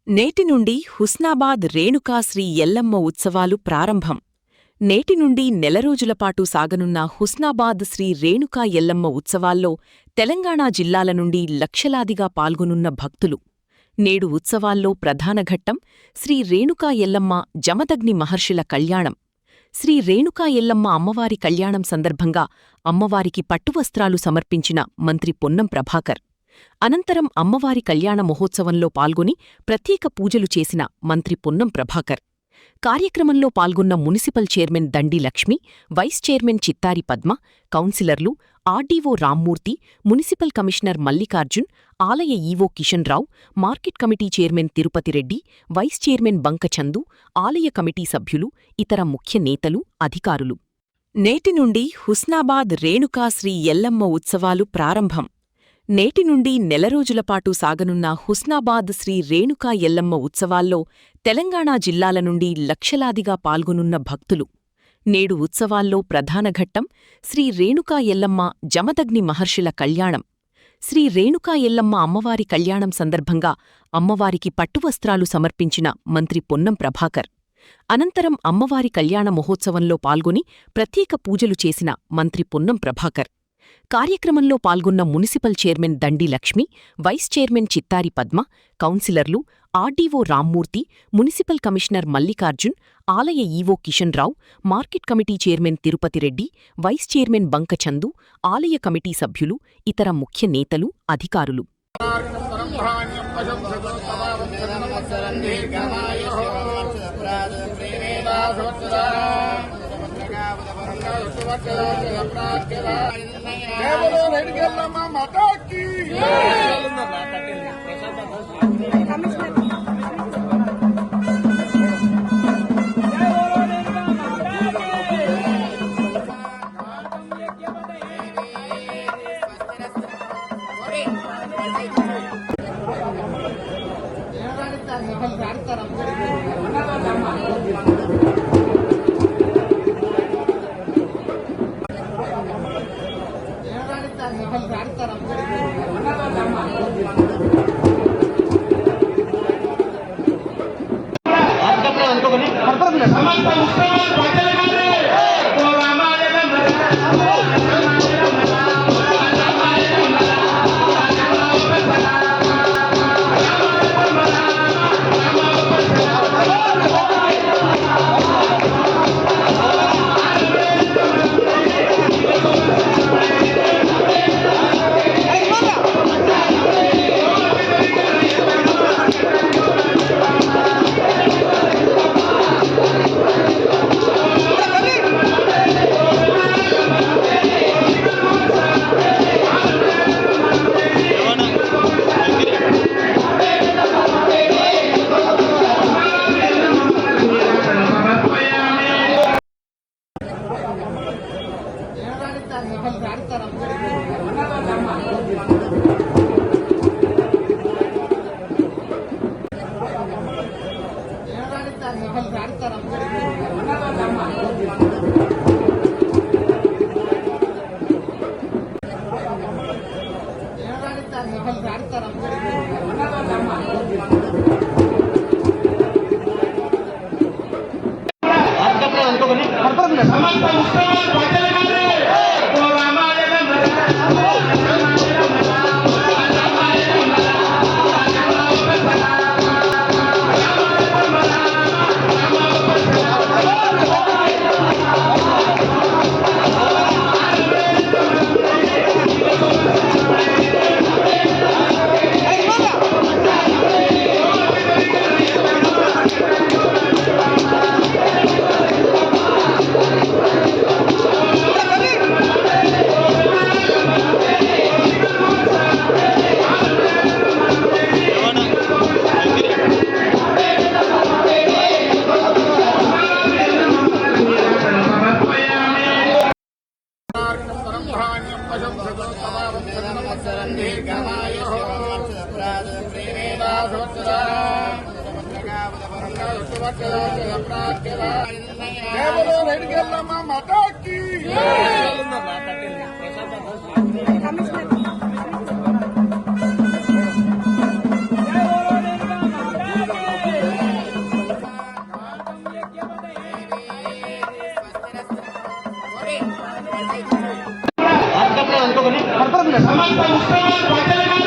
నేటి నుండి హుస్నాబాద్ రేణుకా శ్రీ ఎల్లమ్మ ఉత్సవాలు ప్రారంభం. నేటి నుండి నెల రోజులపాటు సాగనున్న హుస్నాబాద్ శ్రీ రేణుకా ఎల్లమ్మ ఉత్సవాల్లో తెలంగాణ జిల్లాల నుండి లక్షలాదిగా పాల్గొనున్న భక్తులు. నేడు ఉత్సవాల్లో ప్రధాన ఘట్టం శ్రీ రేణుకా ఎల్లమ్మ జమదగ్ని మహర్షుల కళ్యాణం. శ్రీ రేణుకా ఎల్లమ్మ అమ్మవారి కళ్యాణం సందర్భంగా అమ్మవారికి పట్టువస్త్రాలు సమర్పించిన మంత్రి పొన్నం ప్రభాకర్. అనంతరం అమ్మవారి కళ్యాణ మహోత్సవంలో పాల్గొని ప్రత్యేక పూజలు చేసిన మంత్రి పొన్నం ప్రభాకర్. కార్యక్రమంలో పాల్గొన్న municipal chairman Dandi Lakshmi, vice chairman Chittari Padma, కౌన్సిలర్లు, RDO Rammurthy, municipal commissioner Mallikarjun, ఆలయ EO Kishan Rao, market committee chairman Tirupati Reddy, vice chairman Banka Chandu, ఆలయ కమిటీ సభ్యులు, ఇతర ముఖ్య నేతలు, అధికారులు. నేటి నుండి హుస్నాబాద్ రేణుకా శ్రీ ఎల్లమ్మ ఉత్సవాలు ప్రారంభం. నేటి నుండి నెల రోజులపాటు సాగనున్న హుస్నాబాద్ శ్రీ రేణుకా ఎల్లమ్మ ఉత్సవాల్లో తెలంగాణ జిల్లాల నుండి లక్షలాదిగా పాల్గొనున్న భక్తులు. నేడు ఉత్సవాల్లో ప్రధాన ఘట్టం శ్రీ రేణుకా ఎల్లమ్మ జమదగ్ని మహర్షుల కళ్యాణం. శ్రీ రేణుకా ఎల్లమ్మ అమ్మవారి కళ్యాణం సందర్భంగా అమ్మవారికి పట్టువస్త్రాలు సమర్పించిన మంత్రి పొన్నం ప్రభాకర్. అనంతరం అమ్మవారి కళ్యాణ మహోత్సవంలో పాల్గొని ప్రత్యేక పూజలు చేసిన మంత్రి పొన్నం ప్రభాకర్. కార్యక్రమంలో పాల్గొన్న municipal chairman Dandi Lakshmi, vice chairman Chittari Padma, కౌన్సిలర్లు, RDO Rammurthy, municipal commissioner Mallikarjun, ఆలయ EO Kishan Rao, market committee chairman Tirupati Reddy, vice chairman Banka Chandu, ఆలయ కమిటీ సభ్యులు, ఇతర ముఖ్య నేతలు, అధికారులు. సమస్త ఉత్సవాలు ప్రజలుగా